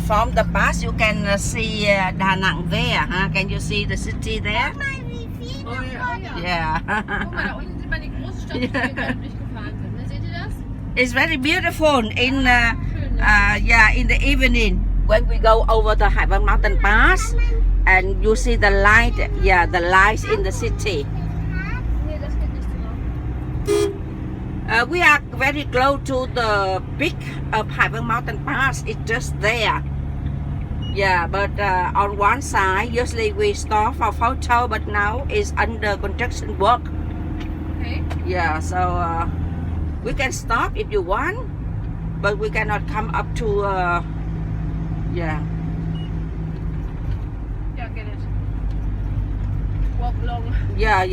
from the bus you can see Đà Nẵng there. Can you see the city there? Oh ja. Yeah. Guck mal, da unten sieht man die große Stadt, die wir gerade durchgefahren sind. Ne? Seht ihr das? It's very beautiful in Schön, ne? yeah, in the evening when we go over the HույI VÂN mountain pass and you see the light, yeah, the lights in the city. Nee, das geht nicht so lang. We are very close to the peak of HույI VÂN mountain pass. It's just there. Yeah, but on one side usually we stop for photo, but now it's under construction work. Okay. Yeah, so we can stop if you want, but we cannot come up to yeah. Ja, get it. Walk long. Yeah.